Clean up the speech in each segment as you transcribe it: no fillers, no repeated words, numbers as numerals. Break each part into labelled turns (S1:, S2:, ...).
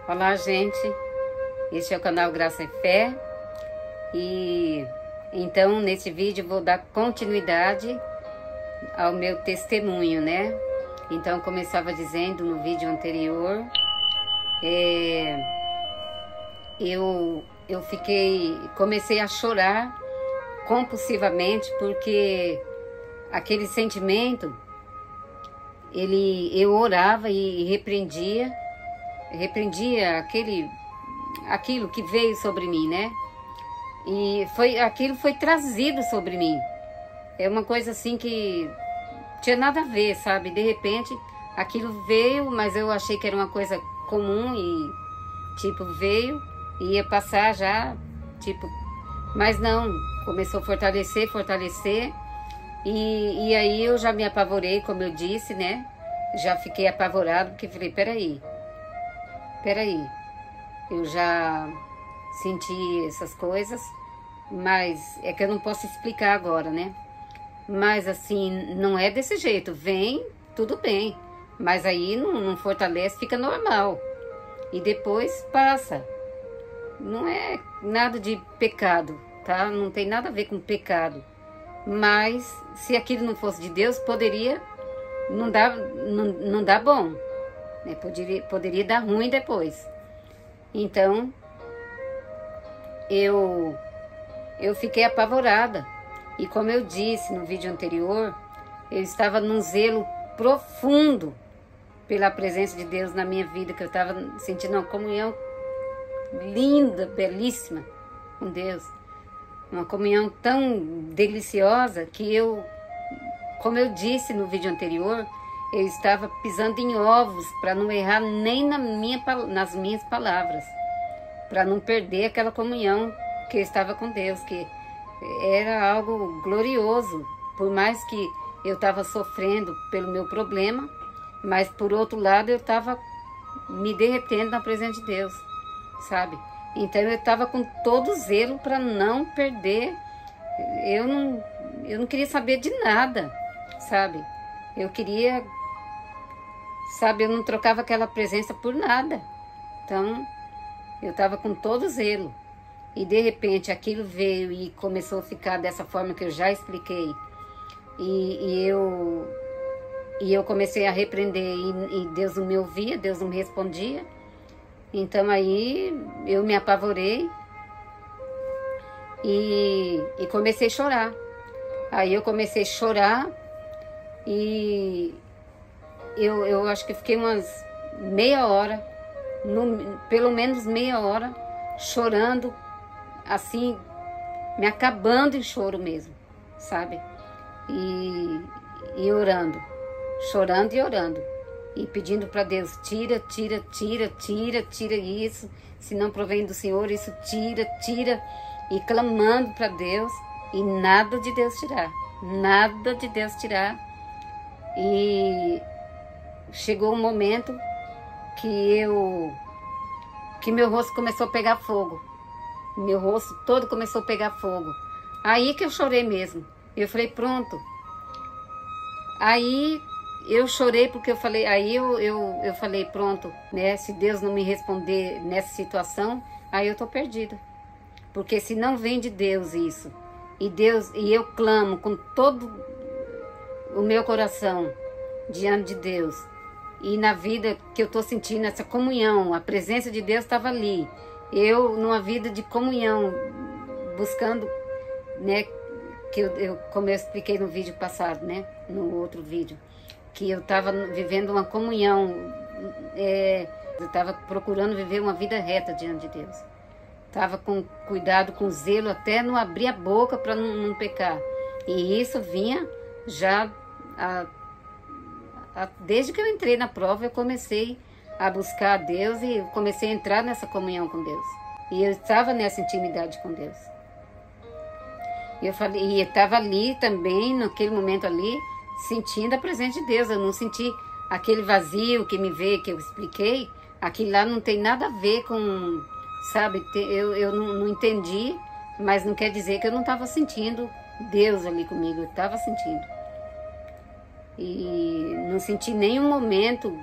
S1: Olá, gente, este é o canal Graça e Fé e então nesse vídeo vou dar continuidade ao meu testemunho, né? Então, como eu estava dizendo no vídeo anterior, eu comecei a chorar compulsivamente porque aquele sentimento, eu orava e repreendia aquilo que veio sobre mim, né? E aquilo foi trazido sobre mim. É uma coisa assim que tinha nada a ver, sabe? De repente, aquilo veio, mas eu achei que era uma coisa comum e, tipo, veio e ia passar já, tipo... Mas não, começou a fortalecer. E aí eu já me apavorei, como eu disse, né? Já fiquei apavorado, porque falei, peraí, eu já senti essas coisas, mas é que eu não posso explicar agora, né? Mas assim, não é desse jeito, vem, tudo bem, mas aí não fortalece, fica normal, e depois passa. Não é nada de pecado, tá? Não tem nada a ver com pecado, mas se aquilo não fosse de Deus, poderia não dar bom, né? Poderia dar ruim depois. Então, eu fiquei apavorada. E como eu disse no vídeo anterior, eu estava num zelo profundo pela presença de Deus na minha vida, que eu estava sentindo uma comunhão linda, belíssima com Deus. Uma comunhão tão deliciosa que como eu disse no vídeo anterior, eu estava pisando em ovos para não errar nem nas minhas palavras, para não perder aquela comunhão que eu estava com Deus, que era algo glorioso, por mais que eu estava sofrendo pelo meu problema, mas por outro lado eu estava me derretendo na presença de Deus, sabe? Então eu estava com todo zelo para não perder, eu não queria saber de nada, sabe? Eu queria... Sabe, eu não trocava aquela presença por nada. Então, eu estava com todo zelo. E de repente aquilo veio e começou a ficar dessa forma que eu já expliquei. E eu comecei a repreender e Deus não me ouvia, Deus não me respondia. Então aí eu me apavorei e comecei a chorar. Aí eu comecei a chorar e... Eu acho que fiquei umas meia hora, pelo menos meia hora, chorando, assim, me acabando em choro mesmo, sabe? E orando, chorando e orando, e pedindo para Deus, tira isso, se não provém do Senhor, isso tira, e clamando para Deus, e nada de Deus tirar, e... Chegou um momento que meu rosto começou a pegar fogo. Meu rosto todo começou a pegar fogo. Aí que eu chorei mesmo. Eu falei, pronto. Aí eu chorei porque eu falei, eu falei, pronto, né? Se Deus não me responder nessa situação, aí eu tô perdida. Porque se não vem de Deus isso, e eu clamo com todo o meu coração diante de Deus, e na vida que eu estou sentindo essa comunhão, a presença de Deus estava ali. Eu, numa vida de comunhão, buscando, né, como eu expliquei no vídeo passado, né, no outro vídeo, que eu estava vivendo uma comunhão, eu estava procurando viver uma vida reta diante de Deus. Estava com cuidado, com zelo, até não abrir a boca para não pecar. E isso vinha já... Desde que eu entrei na prova, eu comecei a buscar a Deus e comecei a entrar nessa comunhão com Deus. E eu estava nessa intimidade com Deus. E eu estava ali também, naquele momento ali, sentindo a presença de Deus. Eu não senti aquele vazio que me veio, que eu expliquei. Aquilo lá não tem nada a ver com, sabe, eu não entendi Mas não quer dizer que eu não estava sentindo Deus ali comigo, eu estava sentindo. E não senti nenhum momento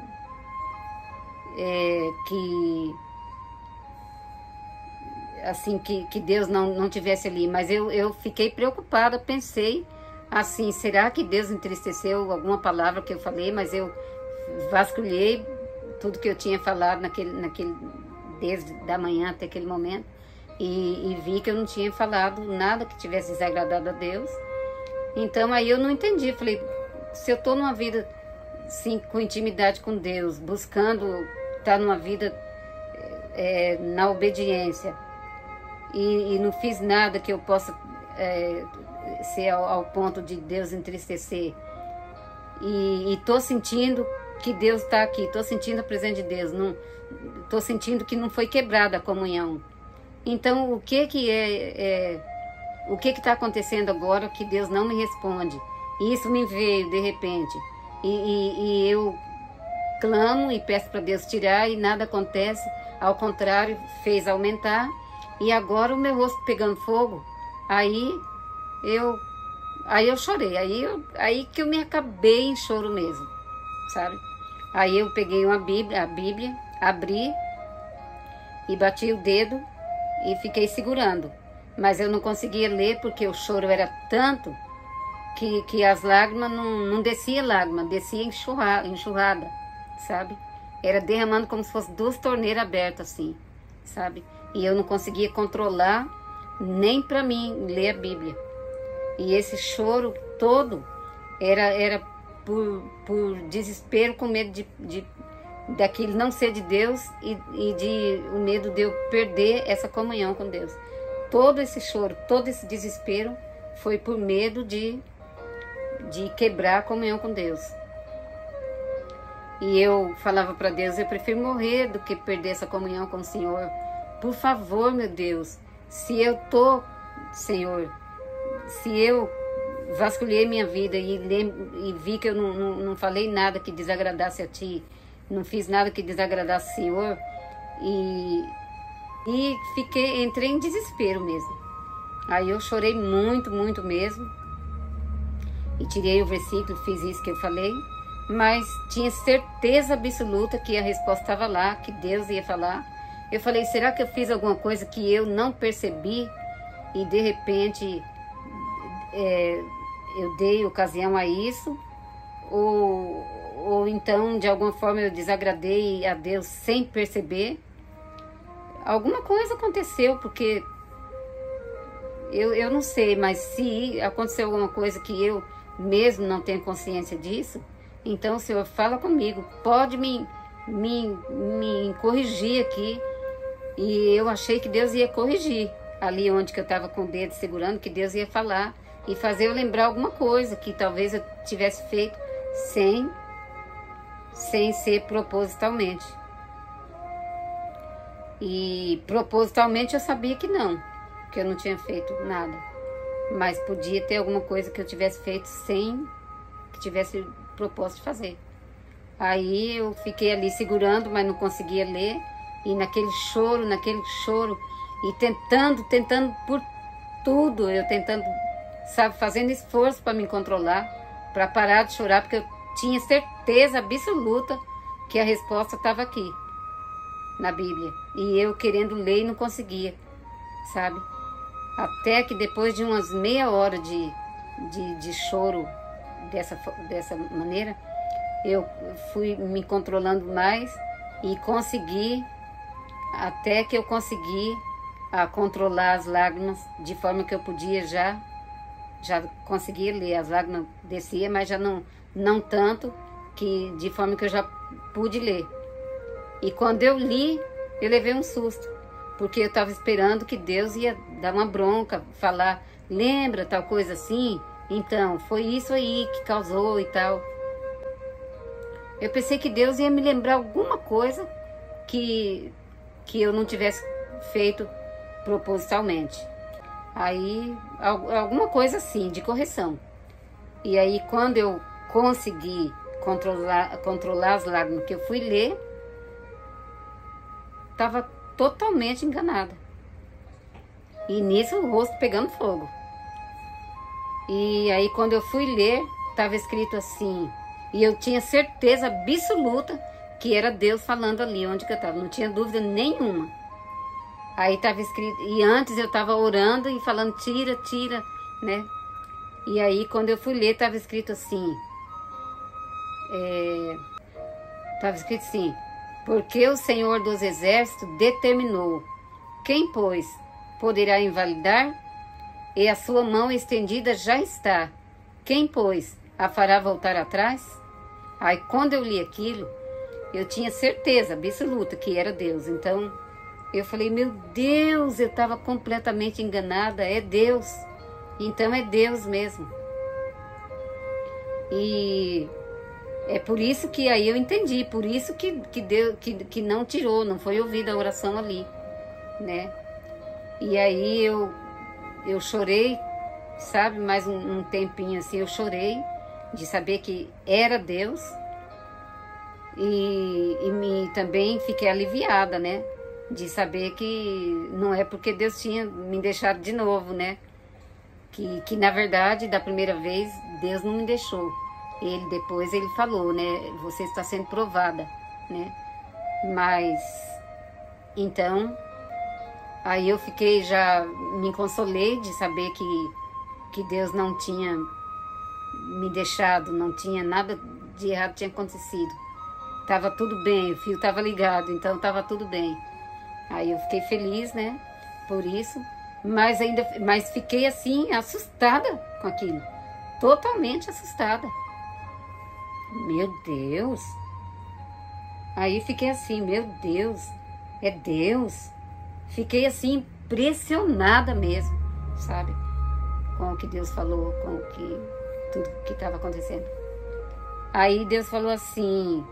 S1: que Deus não tivesse ali. Mas eu fiquei preocupada, pensei assim, será que Deus entristeceu alguma palavra que eu falei? Mas eu vasculhei tudo que eu tinha falado desde da manhã até aquele momento. E vi que eu não tinha falado nada que tivesse desagradado a Deus. Então aí eu não entendi. Falei, se eu estou numa vida sim, com intimidade com Deus, buscando estar numa vida na obediência, e não fiz nada que eu possa ser ao ponto de Deus entristecer, e estou sentindo que Deus está aqui, estou sentindo a presença de Deus, estou sentindo que não foi quebrada a comunhão. Então, o que está acontecendo agora que Deus não me responde? Isso me veio de repente. E eu clamo e peço para Deus tirar e nada acontece. Ao contrário, fez aumentar. E agora o meu rosto pegando fogo. Aí eu chorei. Aí que eu me acabei em choro mesmo, sabe? Aí eu peguei a Bíblia, abri e bati o dedo e fiquei segurando. Mas eu não conseguia ler porque o choro era tanto que as lágrimas não descia lágrima, descia enxurrada, sabe? Era derramando como se fosse 2 torneiras abertas assim, sabe? E eu não conseguia controlar nem para mim ler a Bíblia. E esse choro todo era por desespero, com medo daquilo não ser de Deus e de o medo de eu perder essa comunhão com Deus. Todo esse choro, todo esse desespero foi por medo de quebrar a comunhão com Deus. E eu falava para Deus, eu prefiro morrer do que perder essa comunhão com o Senhor. Por favor, meu Deus, se eu tô, Senhor, se eu vasculhei minha vida e vi que eu não falei nada que desagradasse a Ti, não fiz nada que desagradasse o Senhor, e entrei em desespero mesmo. Aí eu chorei muito, muito mesmo, e tirei o versículo, fiz isso que eu falei, mas tinha certeza absoluta que a resposta estava lá, que Deus ia falar. Eu falei, será que eu fiz alguma coisa que eu não percebi e de repente eu dei ocasião a isso? Ou então de alguma forma eu desagradei a Deus sem perceber? Alguma coisa aconteceu, porque eu não sei, mas se aconteceu alguma coisa que eu mesmo não tenho consciência disso, então o Senhor fala comigo, pode me corrigir aqui. E eu achei que Deus ia corrigir ali onde que eu estava com o dedo segurando, que Deus ia falar e fazer eu lembrar alguma coisa que talvez eu tivesse feito sem ser propositalmente. E propositalmente eu sabia que não, que eu não tinha feito nada. Mas podia ter alguma coisa que eu tivesse feito sem que tivesse propósito de fazer. Aí eu fiquei ali segurando, mas não conseguia ler. E naquele choro, e tentando por tudo, eu tentando, sabe, fazendo esforço para me controlar, para parar de chorar, porque eu tinha certeza absoluta que a resposta estava aqui, na Bíblia. E eu querendo ler e não conseguia, sabe? Até que depois de umas meia hora de choro dessa maneira, eu fui me controlando mais e consegui, até que eu consegui controlar as lágrimas de forma que eu podia já conseguia ler. As lágrimas desciam, mas já não tanto, que de forma que eu já pude ler. E quando eu li, eu levei um susto, porque eu estava esperando que Deus ia dar uma bronca, falar, lembra tal coisa assim? Então, foi isso aí que causou e tal. Eu pensei que Deus ia me lembrar alguma coisa que eu não tivesse feito propositalmente. Aí, alguma coisa assim, de correção. E aí, quando eu consegui controlar as lágrimas que eu fui ler, estava totalmente enganada. E nisso o rosto pegando fogo. E aí quando eu fui ler, estava escrito assim, e eu tinha certeza absoluta que era Deus falando ali onde que eu estava, não tinha dúvida nenhuma. Aí estava escrito, e antes eu estava orando e falando tira, tira, né? E aí quando eu fui ler, estava escrito assim, estava escrito assim, porque o Senhor dos Exércitos determinou, quem, pois, poderá invalidar? E a sua mão estendida já está. Quem, pois, a fará voltar atrás? Aí, quando eu li aquilo, eu tinha certeza absoluta que era Deus. Então, eu falei, meu Deus, eu estava completamente enganada. É Deus. Então, é Deus mesmo. E é por isso que aí eu entendi. Por isso que Deus, que não tirou, não foi ouvida a oração ali, né? E aí eu chorei, sabe, mais um tempinho assim, eu chorei de saber que era Deus e também fiquei aliviada, né, de saber que não é porque Deus tinha me deixado de novo, né, que na verdade da primeira vez Deus não me deixou, depois ele falou, né, você está sendo provada, né, mas então... Aí eu fiquei, já me consolei de saber que Deus não tinha me deixado, não tinha nada de errado tinha acontecido. Tava tudo bem, o fio estava ligado, então tava tudo bem. Aí eu fiquei feliz, né, por isso, mas fiquei assim, assustada com aquilo, totalmente assustada. Meu Deus! Aí fiquei assim, meu Deus, é Deus? Fiquei assim, impressionada mesmo, sabe? Com o que Deus falou, com o que tudo que estava acontecendo. Aí Deus falou assim,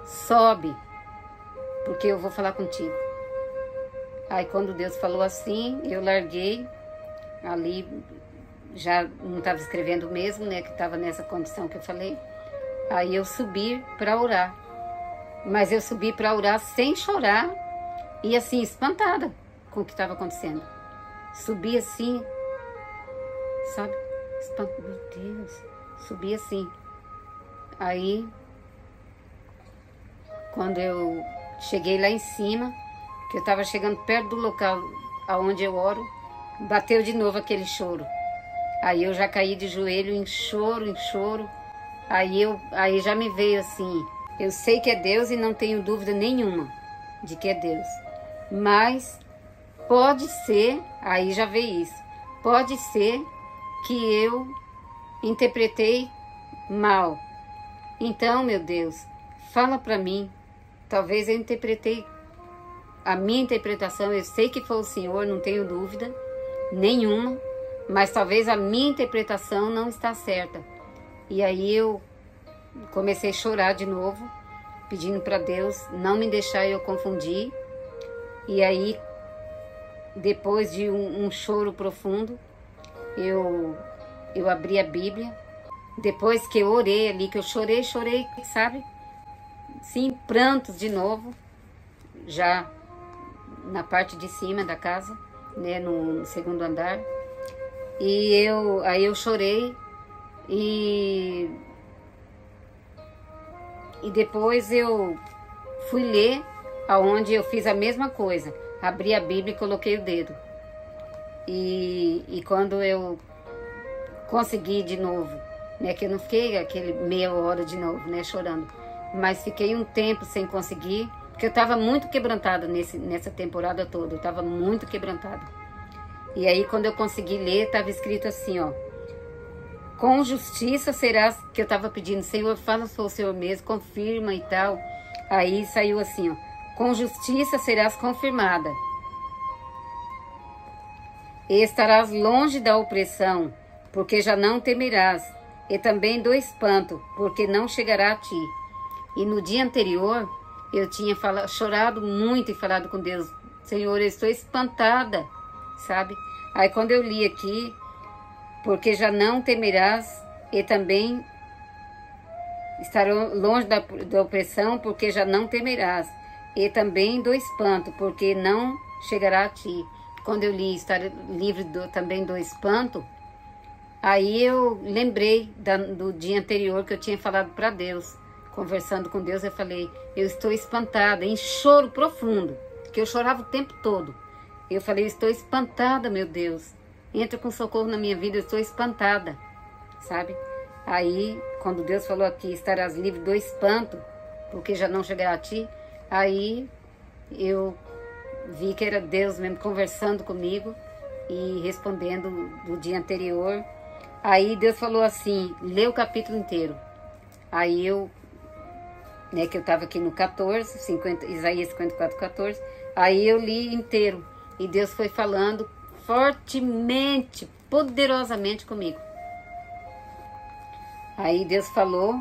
S1: sobe, porque eu vou falar contigo. Aí quando Deus falou assim, eu larguei, ali já não estava escrevendo mesmo, né? Que estava nessa condição que eu falei. Aí eu subi para orar. Mas eu subi para orar sem chorar e assim, espantada com o que estava acontecendo. Subi assim, sabe? Meu Deus, subi assim. Aí, quando eu cheguei lá em cima, que eu estava chegando perto do local aonde eu oro, bateu de novo aquele choro. Aí eu já caí de joelho em choro, em choro. Aí já me veio assim... Eu sei que é Deus e não tenho dúvida nenhuma de que é Deus. Mas pode ser, aí já veio isso, pode ser que eu interpretei mal. Então, meu Deus, fala para mim. Talvez eu interpretei, a minha interpretação, eu sei que foi o Senhor, não tenho dúvida nenhuma. Mas talvez a minha interpretação não está certa. E aí eu comecei a chorar de novo, pedindo para Deus não me deixar eu confundir. E aí, depois de um choro profundo, eu abri a Bíblia. Depois que eu orei ali, que eu chorei, sabe? Sim, prantos de novo, já na parte de cima da casa, né, no segundo andar. E aí eu chorei e depois eu fui ler, aonde eu fiz a mesma coisa. Abri a Bíblia e coloquei o dedo. E quando eu consegui de novo, né, que eu não fiquei aquele meia hora de novo, né, chorando, mas fiquei um tempo sem conseguir, porque eu estava muito quebrantada nessa temporada toda, eu estava muito quebrantada. E aí quando eu consegui ler, estava escrito assim, ó: com justiça serás, que eu estava pedindo, Senhor, fala se for o Senhor mesmo, confirma e tal. Aí saiu assim, ó: com justiça serás confirmada. E estarás longe da opressão, porque já não temerás, e também do espanto, porque não chegará a ti. E no dia anterior, eu tinha chorado muito e falado com Deus, Senhor, eu estou espantada, sabe? Aí quando eu li aqui, porque já não temerás, e também estarão longe da opressão, porque já não temerás, e também do espanto, porque não chegará a ti. Quando eu li estar livre também do espanto, aí eu lembrei do dia anterior que eu tinha falado para Deus, conversando com Deus, eu falei, eu estou espantada, em choro profundo, que eu chorava o tempo todo. Eu falei, eu estou espantada, meu Deus, entra com socorro na minha vida, eu estou espantada, sabe? Aí, quando Deus falou aqui, estarás livre do espanto, porque já não chegará a ti, aí eu vi que era Deus mesmo conversando comigo e respondendo do dia anterior. Aí Deus falou assim, lê o capítulo inteiro. Aí eu, né, que eu estava aqui no 14, Isaías 54, 14, aí eu li inteiro. E Deus foi falando fortemente, poderosamente comigo. Aí Deus falou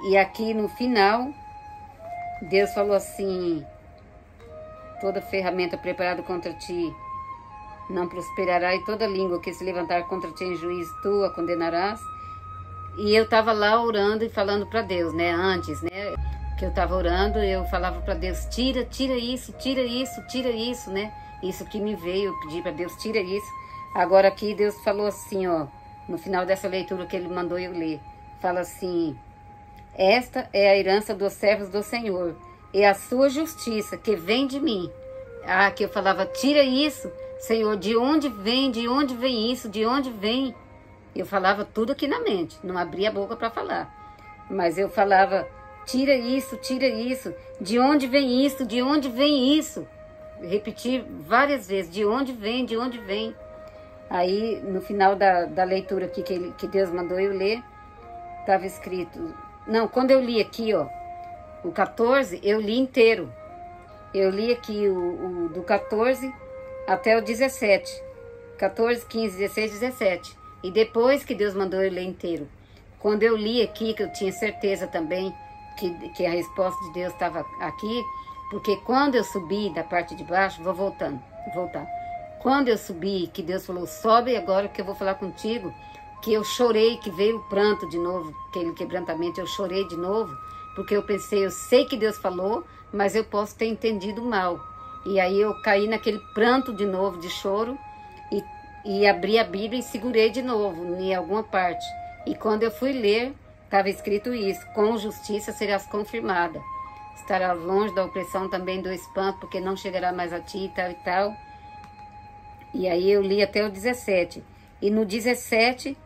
S1: e aqui no final, Deus falou assim, toda ferramenta preparada contra ti não prosperará, e toda língua que se levantar contra ti em juízo, tu a condenarás. E eu estava lá orando e falando para Deus, né? Antes, né? Que eu estava orando, eu falava para Deus, tira isso, tira isso, tira isso, né? Isso que me veio, eu pedi para Deus, tira isso. Agora aqui Deus falou assim, ó, no final dessa leitura que Ele mandou eu ler, fala assim, esta é a herança dos servos do Senhor, e a sua justiça que vem de mim. Ah, que eu falava, tira isso, Senhor, de onde vem isso, de onde vem? Eu falava tudo aqui na mente, não abria a boca para falar. Mas eu falava, tira isso, de onde vem isso, de onde vem isso? Repeti várias vezes, de onde vem, de onde vem? Aí, no final da leitura aqui que Deus mandou eu ler, estava escrito... Não, quando eu li aqui, ó, o 14, eu li inteiro. Eu li aqui o do 14 até o 17. 14, 15, 16, 17. E depois que Deus mandou eu ler inteiro. Quando eu li aqui, que eu tinha certeza também que a resposta de Deus estava aqui, porque quando eu subi da parte de baixo, vou voltar. Quando eu subi, que Deus falou, sobe agora que eu vou falar contigo, que eu chorei, que veio o pranto de novo, aquele quebrantamento, eu chorei de novo, porque eu pensei, eu sei que Deus falou, mas eu posso ter entendido mal. E aí eu caí naquele pranto de novo, de choro, e abri a Bíblia e segurei de novo, em alguma parte. E quando eu fui ler, estava escrito isso, com justiça serás confirmada. Estarás longe da opressão também do espanto, porque não chegará mais a ti e tal e tal. E aí eu li até o 17. E no 17,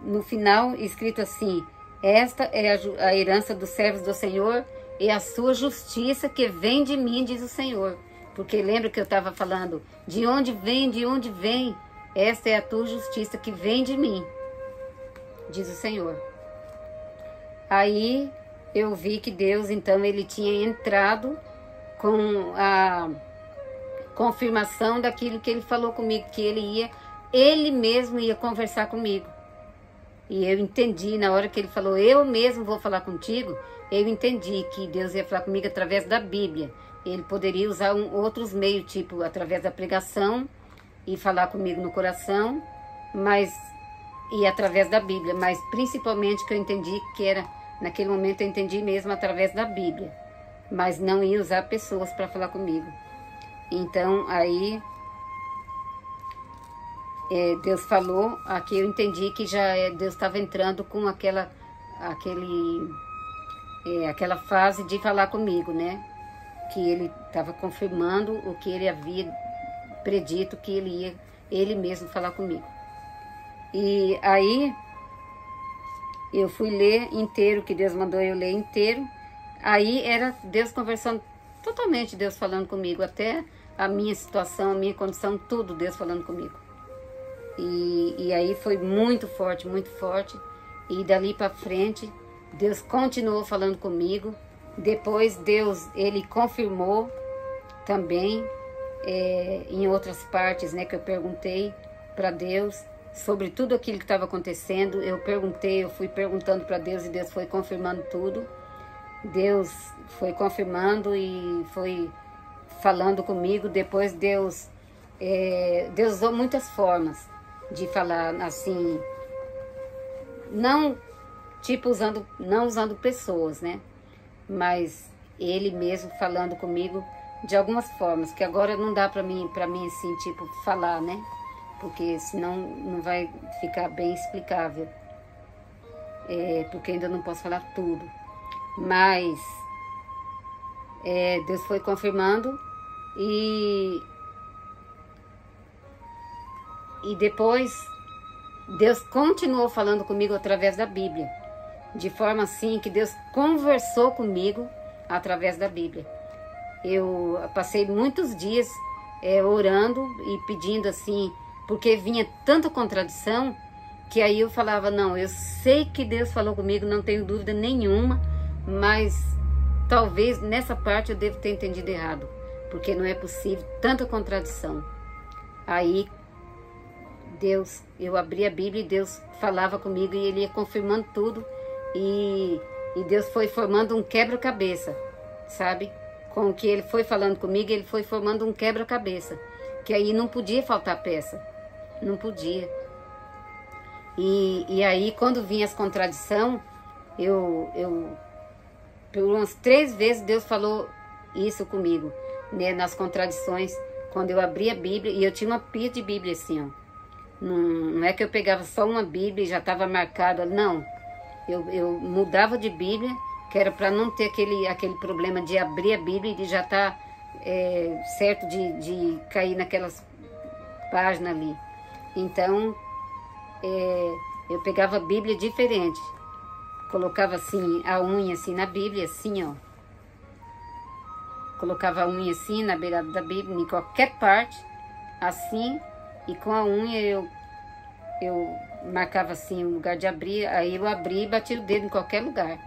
S1: no final, escrito assim, esta é a herança dos servos do Senhor e a sua justiça que vem de mim, diz o Senhor. Porque lembra que eu estava falando, de onde vem, de onde vem? Esta é a tua justiça que vem de mim, diz o Senhor. Aí eu vi que Deus, então, Ele tinha entrado com a confirmação daquilo que Ele falou comigo, que Ele mesmo ia conversar comigo. E eu entendi, na hora que Ele falou, eu mesmo vou falar contigo, eu entendi que Deus ia falar comigo através da Bíblia. Ele poderia usar outros meios, tipo através da pregação, e falar comigo no coração, e através da Bíblia, mas principalmente que eu entendi que era, naquele momento eu entendi mesmo através da Bíblia, mas não ia usar pessoas para falar comigo. Então aí Deus falou, aqui eu entendi que Deus estava entrando com aquela fase de falar comigo, né? Que Ele estava confirmando o que Ele havia predito, que Ele mesmo falar comigo. E aí eu fui ler inteiro, que Deus mandou eu ler inteiro. Aí era Deus conversando, totalmente Deus falando comigo, até a minha situação, a minha condição, tudo Deus falando comigo. E aí foi muito forte, muito forte. E dali para frente, Deus continuou falando comigo. Depois Deus, Ele confirmou também, em outras partes, né, que eu perguntei para Deus sobre tudo aquilo que estava acontecendo. Eu fui perguntando para Deus e Deus foi confirmando tudo. Deus foi confirmando e foi falando comigo. Depois Deus usou muitas formas de falar, assim, não tipo não usando pessoas, né? Mas Ele mesmo falando comigo de algumas formas, que agora não dá para mim assim, tipo, falar, né? Porque senão não vai ficar bem explicável. Porque ainda não posso falar tudo. Mas Deus foi confirmando e depois Deus continuou falando comigo através da Bíblia. De forma assim que Deus conversou comigo através da Bíblia. Eu passei muitos dias orando e pedindo assim, porque vinha tanta contradição, que aí eu falava, não, eu sei que Deus falou comigo, não tenho dúvida nenhuma, mas talvez nessa parte eu devo ter entendido errado, porque não é possível tanta contradição. Aí eu abri a Bíblia e Deus falava comigo e Ele ia confirmando tudo, e Deus foi formando um quebra-cabeça, sabe? Com o que Ele foi falando comigo, Ele foi formando um quebra-cabeça, que aí não podia faltar peça, não podia. E aí quando vinha as contradições, por umas 3 vezes Deus falou isso comigo, né? Nas contradições, quando eu abri a Bíblia, e eu tinha uma pilha de Bíblia assim, ó. Não é que eu pegava só uma Bíblia e já estava marcada, não. Eu mudava de Bíblia, que era para não ter aquele problema de abrir a Bíblia e de já estar certo de cair naquelas páginas ali. Então, eu pegava a Bíblia diferente. Colocava assim, a unha assim na Bíblia, assim, ó. Colocava a unha assim na beirada da Bíblia, em qualquer parte, assim. E com a unha eu marcava assim o lugar de abrir, aí eu abria e batia o dedo em qualquer lugar.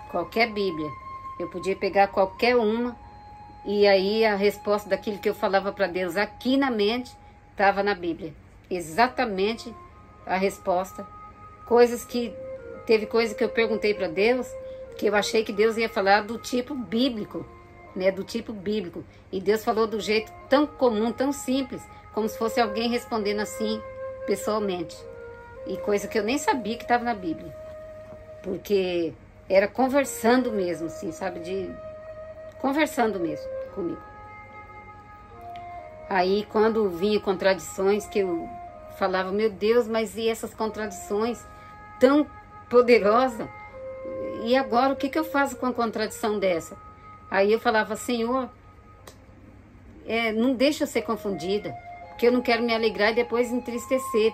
S1: Qualquer Bíblia. Eu podia pegar qualquer uma e aí a resposta daquilo que eu falava para Deus aqui na mente estava na Bíblia. Exatamente a resposta. Teve coisa que eu perguntei para Deus que eu achei que Deus ia falar do tipo bíblico, né? Do tipo bíblico. E Deus falou do jeito tão comum, tão simples, como se fosse alguém respondendo assim, pessoalmente. E coisa que eu nem sabia que estava na Bíblia. Porque era conversando mesmo, assim, sabe? Conversando mesmo comigo. Aí quando vinha contradições, que eu falava, meu Deus, mas e essas contradições tão poderosas? E agora o que eu faço com a contradição dessa? Aí eu falava, Senhor, não deixa eu ser confundida, porque eu não quero me alegrar e depois entristecer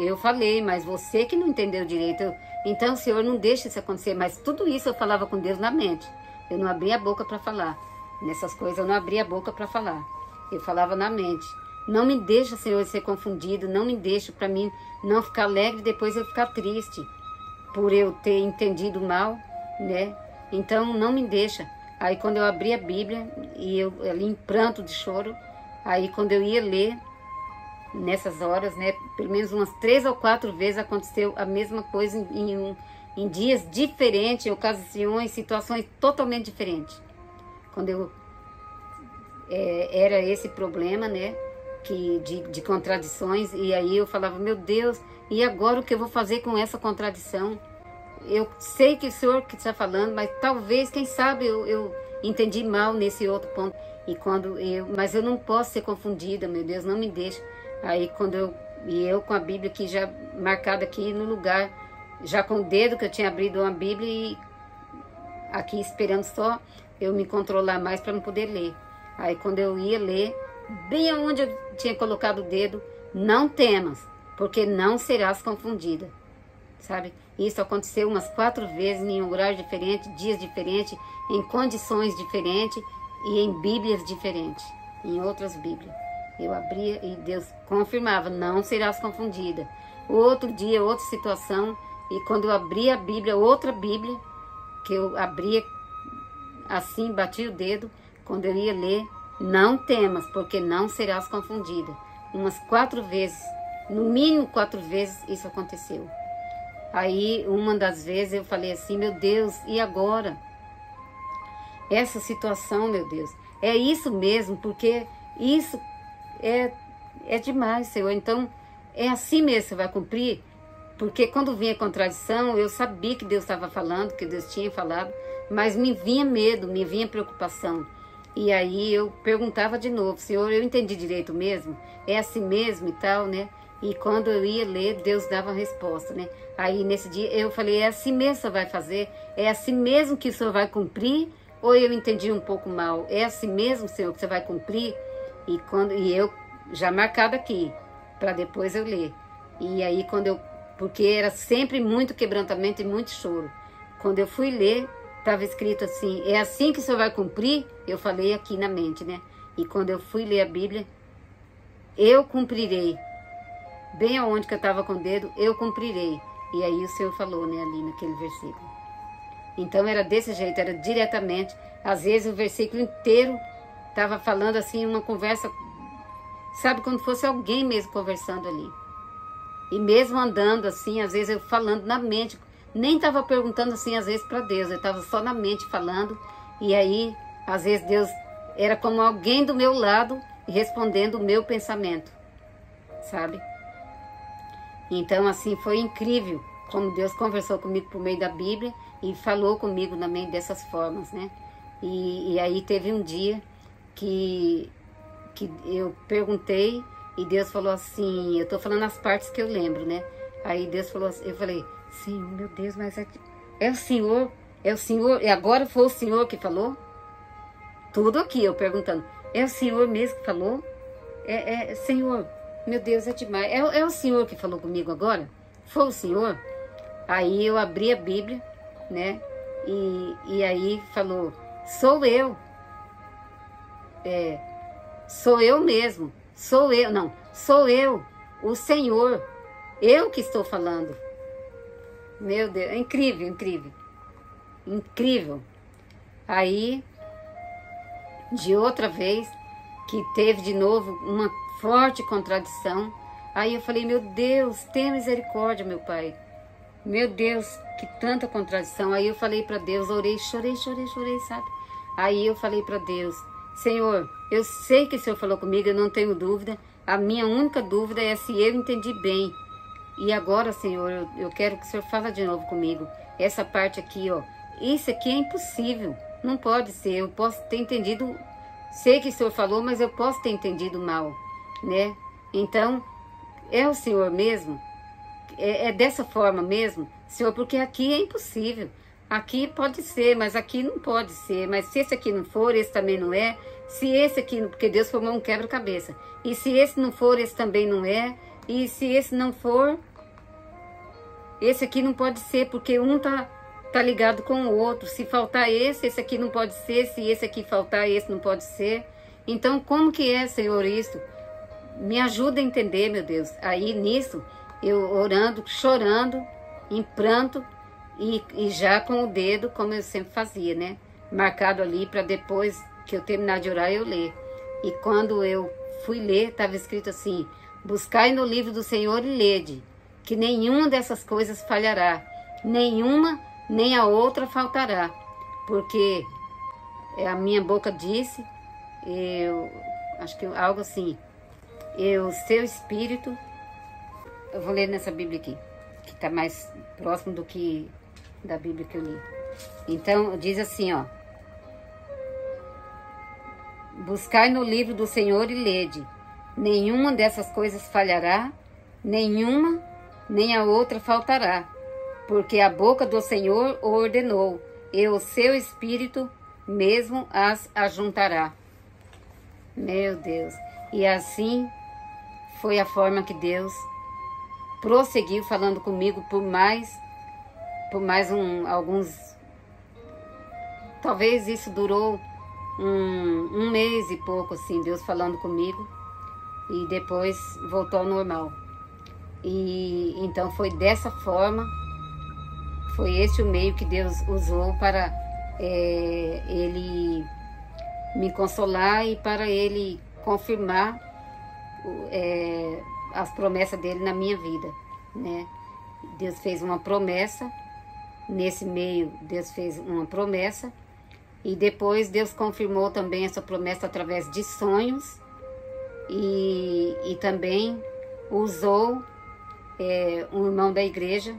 S1: eu falei, mas você que não entendeu direito. Então, Senhor, não deixa isso acontecer. Mas tudo isso eu falava com Deus na mente. Eu não abria a boca para falar. Nessas coisas eu não abria a boca para falar. Eu falava na mente. Não me deixa, Senhor, ser confundido. Não me deixa para mim não ficar alegre e depois eu ficar triste por eu ter entendido mal, né? Então, não me deixa. Aí, quando eu abri a Bíblia e eu ali em pranto de choro, aí quando eu ia ler, nessas horas, né, pelo menos umas 3 ou 4 vezes aconteceu a mesma coisa em dias diferentes, em ocasiões, situações totalmente diferentes. Quando era esse problema, né, de contradições, e aí eu falava, meu Deus, e agora o que eu vou fazer com essa contradição? Eu sei que o Senhor que está falando, mas talvez, quem sabe, eu entendi mal nesse outro ponto. Mas eu não posso ser confundida, meu Deus, não me deixe. Aí quando eu com a Bíblia aqui já marcada aqui no lugar, já com o dedo que eu tinha abrido uma Bíblia e aqui esperando só eu me controlar mais para não poder ler. Aí quando eu ia ler, bem aonde eu tinha colocado o dedo, não temas, porque não serás confundida, sabe? Isso aconteceu umas 4 vezes em um horário diferente, dias diferentes, em condições diferentes e em Bíblias diferentes, em outras Bíblias. Eu abria e Deus confirmava, não serás confundida. Outro dia, outra situação, e quando eu abria a Bíblia, outra Bíblia, que eu abria assim, batia o dedo, quando eu ia ler, não temas, porque não serás confundida. Umas 4 vezes, no mínimo 4 vezes isso aconteceu. Aí, uma das vezes eu falei assim, meu Deus, e agora? Essa situação, meu Deus, é isso mesmo, porque isso é demais, Senhor. Então, é assim mesmo que você vai cumprir? Porque quando vinha contradição, eu sabia que Deus estava falando, que Deus tinha falado, mas me vinha medo, me vinha preocupação. E aí eu perguntava de novo, Senhor, eu entendi direito mesmo? É assim mesmo e tal, né? E quando eu ia ler, Deus dava a resposta, né? Aí nesse dia eu falei, é assim mesmo que o Senhor vai fazer? É assim mesmo que o Senhor vai cumprir? Ou eu entendi um pouco mal? É assim mesmo, Senhor, que você vai cumprir? E eu já marcado aqui, para depois eu ler. E aí porque era sempre muito quebrantamento e muito choro. Quando eu fui ler, estava escrito assim, é assim que o Senhor vai cumprir? Eu falei aqui na mente, né? E quando eu fui ler a Bíblia, eu cumprirei. Bem aonde que eu estava com o dedo, eu cumprirei. E aí o Senhor falou, né, ali naquele versículo. Então era desse jeito, era diretamente. Às vezes o versículo inteiro estava falando assim, uma conversa, sabe, como fosse alguém mesmo conversando ali. E mesmo andando assim, às vezes eu falando na mente, nem estava perguntando assim, às vezes para Deus, eu estava só na mente falando. E aí, às vezes Deus era como alguém do meu lado respondendo o meu pensamento, sabe? Então assim, foi incrível como Deus conversou comigo por meio da Bíblia e falou comigo também dessas formas, né? E aí teve um dia que eu perguntei e Deus falou assim, eu tô falando as partes que eu lembro, né? Aí Deus falou assim, eu falei, Senhor, meu Deus, mas é o Senhor, e agora foi o Senhor que falou? Tudo aqui, eu perguntando, é o Senhor mesmo que falou? Senhor, meu Deus, é demais, é o Senhor que falou comigo agora? Foi o Senhor? Aí eu abri a Bíblia, né? E aí falou, sou eu. Sou eu mesmo. Sou eu, o Senhor. Eu que estou falando. Meu Deus, é incrível, incrível. Incrível. Aí, de outra vez, que teve de novo uma forte contradição, aí eu falei, meu Deus, tenha misericórdia, meu Pai. Meu Deus, que tanta contradição. Aí eu falei para Deus, orei, chorei, sabe? Aí eu falei para Deus, Senhor, eu sei que o Senhor falou comigo, eu não tenho dúvida. A minha única dúvida é se eu entendi bem. E agora, Senhor, eu quero que o Senhor fale de novo comigo. Essa parte aqui, ó, isso aqui é impossível. Não pode ser, eu posso ter entendido, sei que o Senhor falou, mas eu posso ter entendido mal, né? Então, é o Senhor mesmo? É dessa forma mesmo, Senhor, porque aqui é impossível. Aqui pode ser, mas aqui não pode ser. Mas se esse aqui não for, esse também não é. Se esse aqui, porque Deus formou um quebra-cabeça. E se esse não for, esse também não é. E se esse não for, esse aqui não pode ser, porque um tá ligado com o outro. Se faltar esse aqui não pode ser. Se esse aqui faltar, esse não pode ser. Então, como que é, Senhor, isso? Me ajuda a entender, meu Deus. Aí, nisso, eu orando, chorando, em pranto, e já com o dedo, como eu sempre fazia, né? Marcado ali para depois que eu terminar de orar, eu ler. E quando eu fui ler, estava escrito assim, buscai no livro do Senhor e lede, que nenhuma dessas coisas falhará, nenhuma nem a outra faltará, porque a minha boca disse, acho que algo assim, seu espírito, eu vou ler nessa Bíblia aqui, que está mais próximo do que da Bíblia que eu li. Então, diz assim, ó, buscai no livro do Senhor e lede, nenhuma dessas coisas falhará, nenhuma nem a outra faltará, porque a boca do Senhor o ordenou, e o seu espírito mesmo as ajuntará. Meu Deus. E assim foi a forma que Deus prosseguiu falando comigo por mais alguns, talvez isso durou um mês e pouco, assim, Deus falando comigo, e depois voltou ao normal. E então foi dessa forma, foi esse o meio que Deus usou para Ele me consolar e para Ele confirmar as promessas dele na minha vida, né? Deus fez uma promessa, nesse meio Deus fez uma promessa, e depois Deus confirmou também essa promessa através de sonhos, e também usou um irmão da igreja,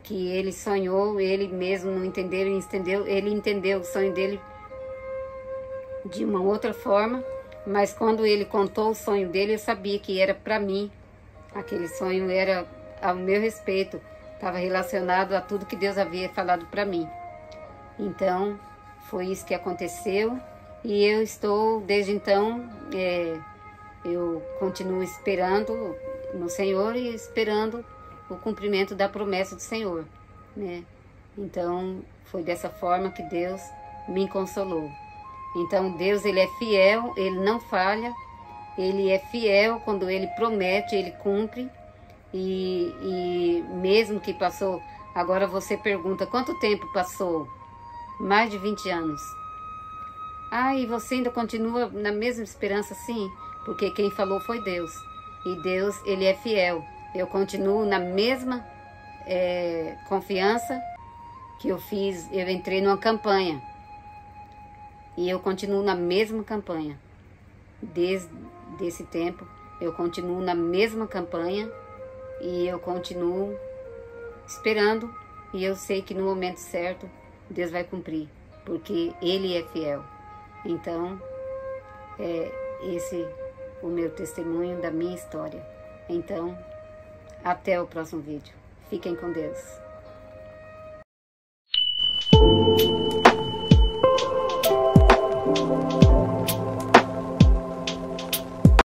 S1: que ele sonhou, ele mesmo não entendeu, ele entendeu o sonho dele de uma outra forma, mas quando ele contou o sonho dele, eu sabia que era para mim. Aquele sonho era ao meu respeito, estava relacionado a tudo que Deus havia falado para mim. Então, foi isso que aconteceu, e eu estou, desde então, eu continuo esperando no Senhor e esperando o cumprimento da promessa do Senhor, né? Então, foi dessa forma que Deus me consolou. Então, Deus, Ele é fiel, Ele não falha, Ele é fiel quando Ele promete, Ele cumpre. E mesmo que passou, agora você pergunta, quanto tempo passou? Mais de 20 anos. Ah, e você ainda continua na mesma esperança? Sim, porque quem falou foi Deus. E Deus, Ele é fiel. Eu continuo na mesma confiança que eu fiz. Eu entrei numa campanha. E eu continuo na mesma campanha. Desde esse tempo, eu continuo na mesma campanha. E eu continuo esperando. E eu sei que no momento certo, Deus vai cumprir. Porque Ele é fiel. Então, esse o meu testemunho da minha história. Então, até o próximo vídeo. Fiquem com Deus.